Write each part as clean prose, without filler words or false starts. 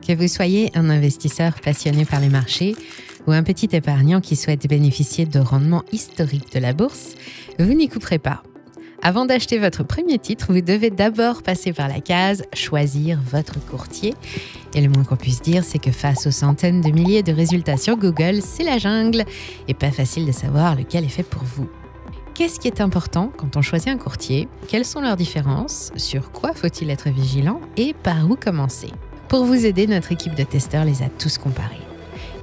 Que vous soyez un investisseur passionné par les marchés ou un petit épargnant qui souhaite bénéficier de rendements historiques de la bourse, vous n'y couperez pas. Avant d'acheter votre premier titre, vous devez d'abord passer par la case « Choisir votre courtier ». Et le moins qu'on puisse dire, c'est que face aux centaines de milliers de résultats sur Google, c'est la jungle et pas facile de savoir lequel est fait pour vous. Qu'est-ce qui est important quand on choisit un courtier? Quelles sont leurs différences? Sur quoi faut-il être vigilant? Et par où commencer? Pour vous aider, notre équipe de testeurs les a tous comparés.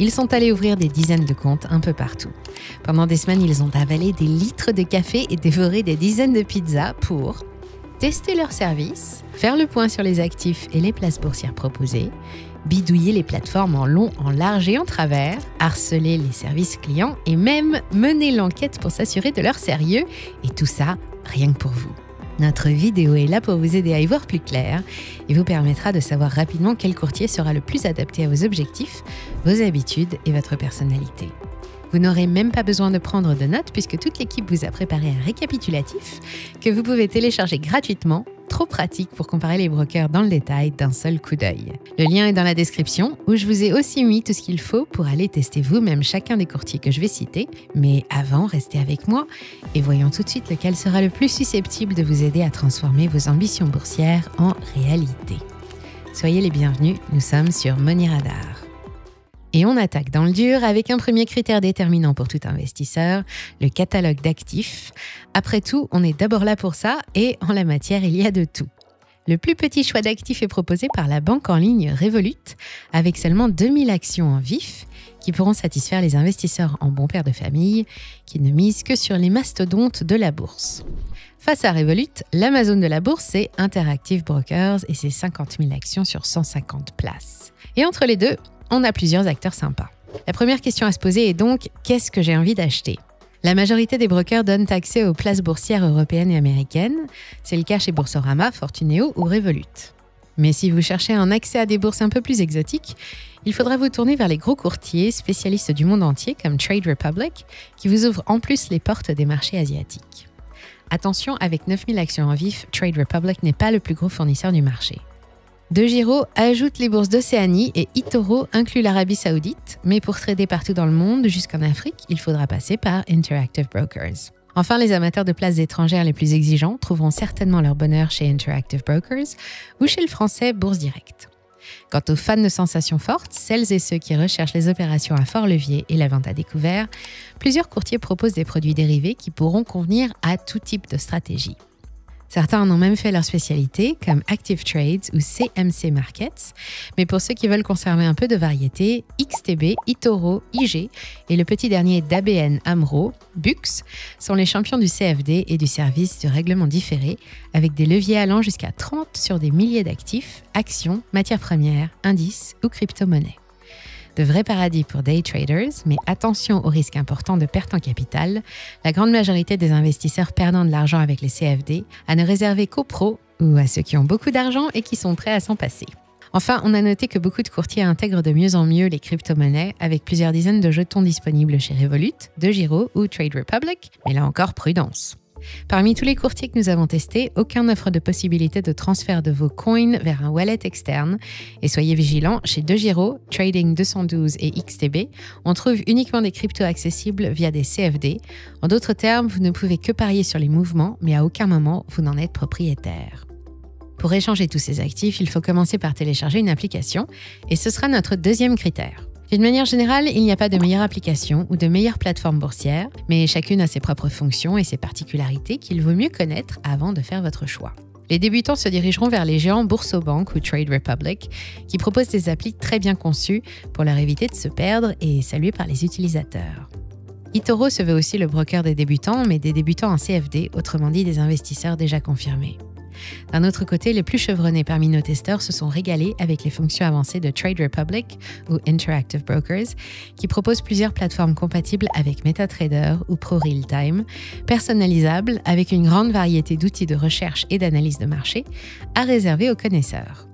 Ils sont allés ouvrir des dizaines de comptes un peu partout. Pendant des semaines, ils ont avalé des litres de café et dévoré des dizaines de pizzas pour tester leurs services, faire le point sur les actifs et les places boursières proposées, bidouiller les plateformes en long, en large et en travers, harceler les services clients et même mener l'enquête pour s'assurer de leur sérieux. Et tout ça, rien que pour vous. Notre vidéo est là pour vous aider à y voir plus clair et vous permettra de savoir rapidement quel courtier sera le plus adapté à vos objectifs, vos habitudes et votre personnalité. Vous n'aurez même pas besoin de prendre de notes puisque toute l'équipe vous a préparé un récapitulatif que vous pouvez télécharger gratuitement. Trop pratique pour comparer les brokers dans le détail d'un seul coup d'œil. Le lien est dans la description où je vous ai aussi mis tout ce qu'il faut pour aller tester vous-même chacun des courtiers que je vais citer. Mais avant, restez avec moi et voyons tout de suite lequel sera le plus susceptible de vous aider à transformer vos ambitions boursières en réalité. Soyez les bienvenus, nous sommes sur Money Radar. Et on attaque dans le dur avec un premier critère déterminant pour tout investisseur, le catalogue d'actifs. Après tout, on est d'abord là pour ça et en la matière, il y a de tout. Le plus petit choix d'actifs est proposé par la banque en ligne Revolut avec seulement 2000 actions en vif qui pourront satisfaire les investisseurs en bon père de famille qui ne misent que sur les mastodontes de la bourse. Face à Revolut, l'Amazon de la bourse, c'est Interactive Brokers et ses 50 000 actions sur 150 places. Et entre les deux, on a plusieurs acteurs sympas. La première question à se poser est donc « Qu'est-ce que j'ai envie d'acheter ?» La majorité des brokers donnent accès aux places boursières européennes et américaines. C'est le cas chez Boursorama, Fortuneo ou Revolut. Mais si vous cherchez un accès à des bourses un peu plus exotiques, il faudra vous tourner vers les gros courtiers spécialistes du monde entier comme Trade Republic, qui vous ouvrent en plus les portes des marchés asiatiques. Attention, avec 9000 actions en vif, Trade Republic n'est pas le plus gros fournisseur du marché. DeGiro ajoute les bourses d'Océanie et eToro inclut l'Arabie Saoudite, mais pour trader partout dans le monde, jusqu'en Afrique, il faudra passer par Interactive Brokers. Enfin, les amateurs de places étrangères les plus exigeants trouveront certainement leur bonheur chez Interactive Brokers ou chez le français Bourse Direct. Quant aux fans de sensations fortes, celles et ceux qui recherchent les opérations à fort levier et la vente à découvert, plusieurs courtiers proposent des produits dérivés qui pourront convenir à tout type de stratégie. Certains en ont même fait leur spécialité, comme Active Trades ou CMC Markets. Mais pour ceux qui veulent conserver un peu de variété, XTB, eToro, IG et le petit dernier d'ABN AMRO, BUX, sont les champions du CFD et du service de règlement différé, avec des leviers allant jusqu'à 30 sur des milliers d'actifs, actions, matières premières, indices ou crypto-monnaies. De vrais paradis pour day traders, mais attention aux risques importants de perte en capital. La grande majorité des investisseurs perdant de l'argent avec les CFD, à ne réserver qu'aux pros ou à ceux qui ont beaucoup d'argent et qui sont prêts à s'en passer. Enfin, on a noté que beaucoup de courtiers intègrent de mieux en mieux les crypto-monnaies avec plusieurs dizaines de jetons disponibles chez Revolut, DeGiro ou Trade Republic, mais là encore prudence. Parmi tous les courtiers que nous avons testés, aucun n'offre de possibilité de transfert de vos coins vers un wallet externe. Et soyez vigilants, chez DeGiro, Trading 212 et XTB, on trouve uniquement des cryptos accessibles via des CFD. En d'autres termes, vous ne pouvez que parier sur les mouvements, mais à aucun moment vous n'en êtes propriétaire. Pour échanger tous ces actifs, il faut commencer par télécharger une application, et ce sera notre deuxième critère. D'une manière générale, il n'y a pas de meilleure application ou de meilleure plateforme boursière, mais chacune a ses propres fonctions et ses particularités qu'il vaut mieux connaître avant de faire votre choix. Les débutants se dirigeront vers les géants Boursobank ou Trade Republic, qui proposent des applis très bien conçues pour leur éviter de se perdre et saluées par les utilisateurs. eToro se veut aussi le broker des débutants, mais des débutants en CFD, autrement dit des investisseurs déjà confirmés. D'un autre côté, les plus chevronnés parmi nos testeurs se sont régalés avec les fonctions avancées de Trade Republic ou Interactive Brokers, qui proposent plusieurs plateformes compatibles avec MetaTrader ou ProRealTime, personnalisables avec une grande variété d'outils de recherche et d'analyse de marché, à réserver aux connaisseurs.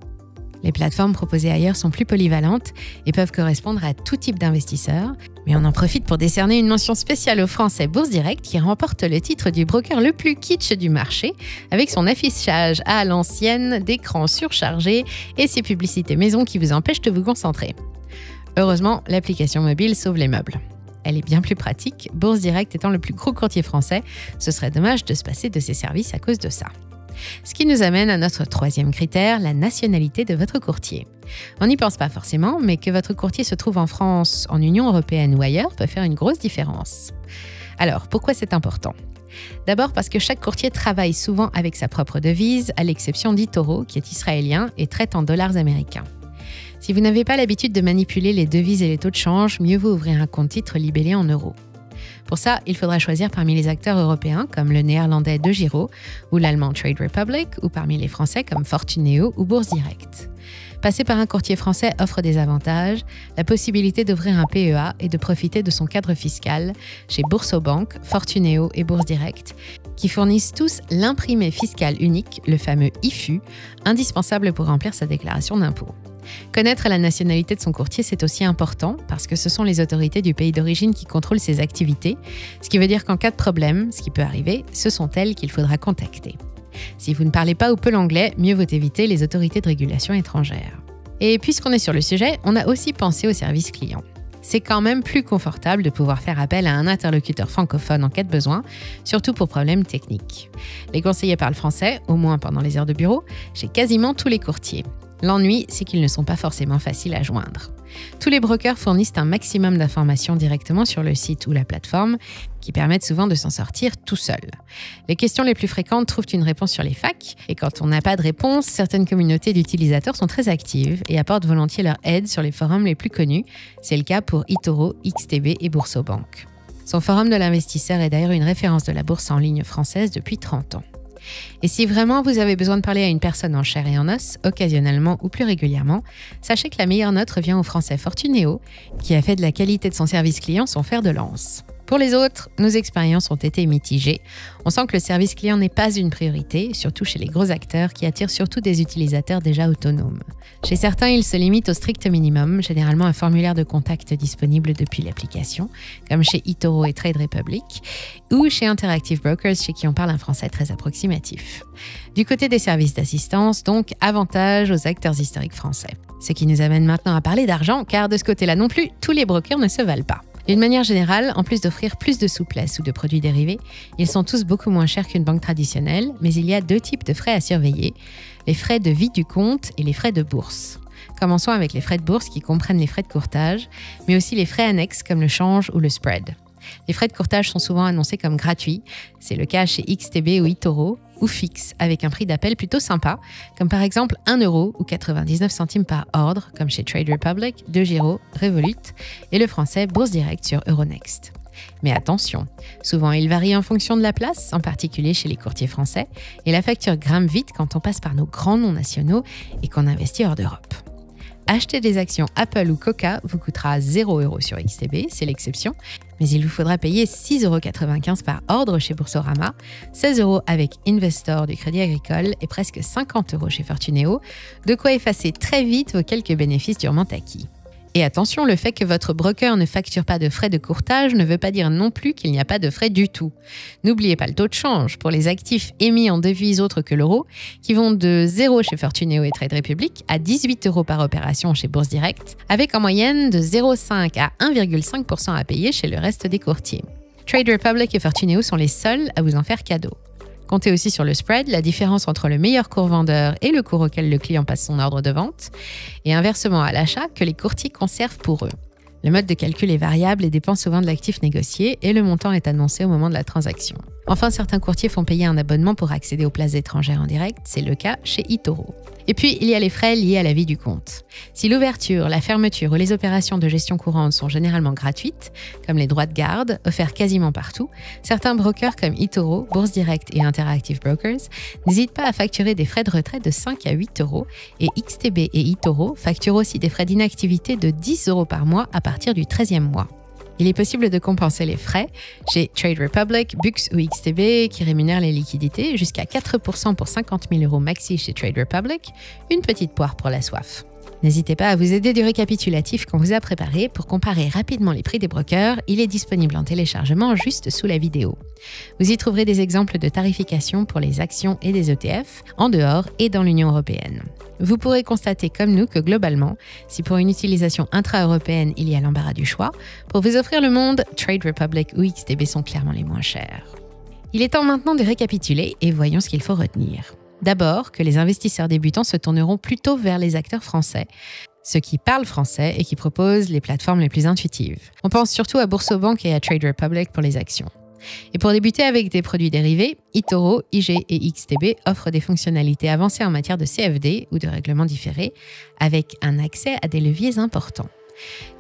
Les plateformes proposées ailleurs sont plus polyvalentes et peuvent correspondre à tout type d'investisseurs, mais on en profite pour décerner une mention spéciale au Français Bourse Direct qui remporte le titre du broker le plus kitsch du marché avec son affichage à l'ancienne, d'écrans surchargés et ses publicités maison qui vous empêchent de vous concentrer. Heureusement, l'application mobile sauve les meubles. Elle est bien plus pratique, Bourse Direct étant le plus gros courtier français, ce serait dommage de se passer de ses services à cause de ça. Ce qui nous amène à notre troisième critère, la nationalité de votre courtier. On n'y pense pas forcément, mais que votre courtier se trouve en France, en Union européenne ou ailleurs peut faire une grosse différence. Alors, pourquoi c'est important ? D'abord parce que chaque courtier travaille souvent avec sa propre devise, à l'exception d'eToro, qui est israélien et traite en dollars américains. Si vous n'avez pas l'habitude de manipuler les devises et les taux de change, mieux vaut ouvrir un compte titre libellé en euros. Pour ça, il faudra choisir parmi les acteurs européens comme le néerlandais DEGIRO ou l'allemand Trade Republic ou parmi les français comme Fortuneo ou Bourse Direct. Passer par un courtier français offre des avantages, la possibilité d'ouvrir un PEA et de profiter de son cadre fiscal chez Boursobank, Fortuneo et Bourse Direct, qui fournissent tous l'imprimé fiscal unique, le fameux IFU, indispensable pour remplir sa déclaration d'impôt. Connaître la nationalité de son courtier, c'est aussi important parce que ce sont les autorités du pays d'origine qui contrôlent ses activités, ce qui veut dire qu'en cas de problème, ce qui peut arriver, ce sont elles qu'il faudra contacter. Si vous ne parlez pas ou peu l'anglais, mieux vaut éviter les autorités de régulation étrangères. Et puisqu'on est sur le sujet, on a aussi pensé au service client. C'est quand même plus confortable de pouvoir faire appel à un interlocuteur francophone en cas de besoin, surtout pour problèmes techniques. Les conseillers parlent français, au moins pendant les heures de bureau, chez quasiment tous les courtiers. L'ennui, c'est qu'ils ne sont pas forcément faciles à joindre. Tous les brokers fournissent un maximum d'informations directement sur le site ou la plateforme, qui permettent souvent de s'en sortir tout seul. Les questions les plus fréquentes trouvent une réponse sur les facs, et quand on n'a pas de réponse, certaines communautés d'utilisateurs sont très actives et apportent volontiers leur aide sur les forums les plus connus. C'est le cas pour eToro, XTB et Boursobank. Son forum de l'investisseur est d'ailleurs une référence de la bourse en ligne française depuis 30 ans. Et si vraiment vous avez besoin de parler à une personne en chair et en os, occasionnellement ou plus régulièrement, sachez que la meilleure note revient au français Fortuneo, qui a fait de la qualité de son service client son fer de lance. Pour les autres, nos expériences ont été mitigées. On sent que le service client n'est pas une priorité, surtout chez les gros acteurs qui attirent surtout des utilisateurs déjà autonomes. Chez certains, ils se limitent au strict minimum, généralement un formulaire de contact disponible depuis l'application, comme chez eToro et Trade Republic, ou chez Interactive Brokers, chez qui on parle un français très approximatif. Du côté des services d'assistance, donc, avantage aux acteurs historiques français. Ce qui nous amène maintenant à parler d'argent, car de ce côté-là non plus, tous les brokers ne se valent pas. D'une manière générale, en plus d'offrir plus de souplesse ou de produits dérivés, ils sont tous beaucoup moins chers qu'une banque traditionnelle, mais il y a deux types de frais à surveiller, les frais de vie du compte et les frais de bourse. Commençons avec les frais de bourse qui comprennent les frais de courtage, mais aussi les frais annexes comme le change ou le spread. Les frais de courtage sont souvent annoncés comme gratuits, c'est le cas chez XTB ou eToro, ou fixes, avec un prix d'appel plutôt sympa, comme par exemple 1 € ou 99 centimes par ordre, comme chez Trade Republic, DEGIRO, Revolut, et le français Bourse Direct sur Euronext. Mais attention, souvent il varie en fonction de la place, en particulier chez les courtiers français, et la facture grimpe vite quand on passe par nos grands noms nationaux et qu'on investit hors d'Europe. Acheter des actions Apple ou Coca vous coûtera 0 € sur XTB, c'est l'exception, mais il vous faudra payer 6,95 € par ordre chez Boursorama, 16 € avec Investor du Crédit Agricole et presque 50 € chez Fortuneo, de quoi effacer très vite vos quelques bénéfices durement acquis. Et attention, le fait que votre broker ne facture pas de frais de courtage ne veut pas dire non plus qu'il n'y a pas de frais du tout. N'oubliez pas le taux de change pour les actifs émis en devises autres que l'euro, qui vont de 0 chez Fortuneo et Trade Republic à 18 € par opération chez Bourse Direct, avec en moyenne de 0,5 à 1,5% à payer chez le reste des courtiers. Trade Republic et Fortuneo sont les seuls à vous en faire cadeau. Comptez aussi sur le spread, la différence entre le meilleur cours vendeur et le cours auquel le client passe son ordre de vente, et inversement à l'achat que les courtiers conservent pour eux. Le mode de calcul est variable et dépend souvent de l'actif négocié et le montant est annoncé au moment de la transaction. Enfin, certains courtiers font payer un abonnement pour accéder aux places étrangères en direct, c'est le cas chez eToro. Et puis, il y a les frais liés à la vie du compte. Si l'ouverture, la fermeture ou les opérations de gestion courante sont généralement gratuites, comme les droits de garde, offerts quasiment partout, certains brokers comme eToro, Bourse Direct et Interactive Brokers n'hésitent pas à facturer des frais de retrait de 5 à 8 € et XTB et eToro facturent aussi des frais d'inactivité de 10 € par mois à partir du 13e mois. Il est possible de compenser les frais chez Trade Republic, Bux ou XTB qui rémunèrent les liquidités jusqu'à 4% pour 50 000 € maxi chez Trade Republic, une petite poire pour la soif. N'hésitez pas à vous aider du récapitulatif qu'on vous a préparé pour comparer rapidement les prix des brokers. Il est disponible en téléchargement juste sous la vidéo. Vous y trouverez des exemples de tarification pour les actions et des ETF en dehors et dans l'Union européenne. Vous pourrez constater comme nous que globalement, si pour une utilisation intra-européenne il y a l'embarras du choix, pour vous offrir le monde, Trade Republic ou XTB sont clairement les moins chers. Il est temps maintenant de récapituler et voyons ce qu'il faut retenir. D'abord, que les investisseurs débutants se tourneront plutôt vers les acteurs français, ceux qui parlent français et qui proposent les plateformes les plus intuitives. On pense surtout à Boursorama et à Trade Republic pour les actions. Et pour débuter avec des produits dérivés, eToro, IG et XTB offrent des fonctionnalités avancées en matière de CFD ou de règlement différé, avec un accès à des leviers importants.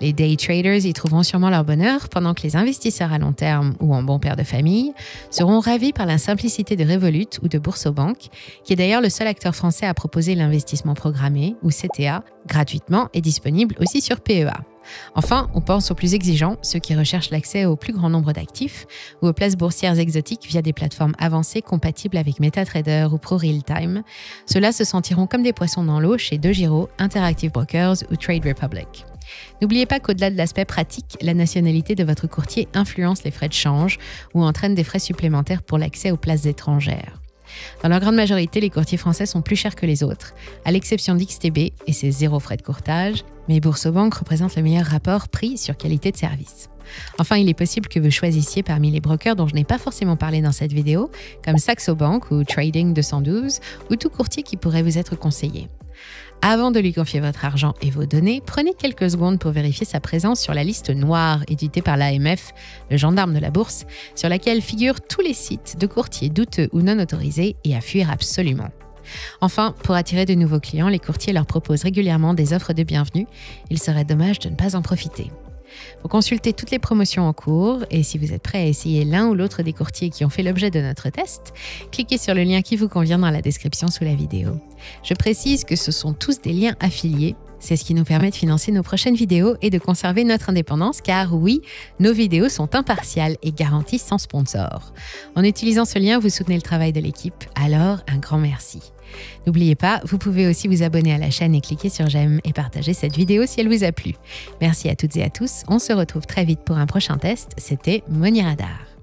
Les day traders y trouveront sûrement leur bonheur, pendant que les investisseurs à long terme ou en bon père de famille seront ravis par la simplicité de Revolut ou de Boursorama, qui est d'ailleurs le seul acteur français à proposer l'investissement programmé, ou CTA, gratuitement et disponible aussi sur PEA. Enfin, on pense aux plus exigeants, ceux qui recherchent l'accès au plus grand nombre d'actifs ou aux places boursières exotiques via des plateformes avancées compatibles avec MetaTrader ou ProRealTime. Ceux-là se sentiront comme des poissons dans l'eau chez DeGiro, Interactive Brokers ou Trade Republic. N'oubliez pas qu'au-delà de l'aspect pratique, la nationalité de votre courtier influence les frais de change ou entraîne des frais supplémentaires pour l'accès aux places étrangères. Dans leur grande majorité, les courtiers français sont plus chers que les autres, à l'exception d'XTB et ses 0 frais de courtage, mais Boursorama représente le meilleur rapport prix sur qualité de service. Enfin, il est possible que vous choisissiez parmi les brokers dont je n'ai pas forcément parlé dans cette vidéo, comme Saxo Bank ou Trading 212, ou tout courtier qui pourrait vous être conseillé. Avant de lui confier votre argent et vos données, prenez quelques secondes pour vérifier sa présence sur la liste noire éditée par l'AMF, le gendarme de la bourse, sur laquelle figurent tous les sites de courtiers douteux ou non autorisés et à fuir absolument. Enfin, pour attirer de nouveaux clients, les courtiers leur proposent régulièrement des offres de bienvenue. Il serait dommage de ne pas en profiter. Vous consultez toutes les promotions en cours et si vous êtes prêt à essayer l'un ou l'autre des courtiers qui ont fait l'objet de notre test, cliquez sur le lien qui vous convient dans la description sous la vidéo. Je précise que ce sont tous des liens affiliés. C'est ce qui nous permet de financer nos prochaines vidéos et de conserver notre indépendance car oui, nos vidéos sont impartiales et garanties sans sponsor. En utilisant ce lien, vous soutenez le travail de l'équipe, alors un grand merci. N'oubliez pas, vous pouvez aussi vous abonner à la chaîne et cliquer sur j'aime et partager cette vidéo si elle vous a plu. Merci à toutes et à tous, on se retrouve très vite pour un prochain test, c'était Money Radar.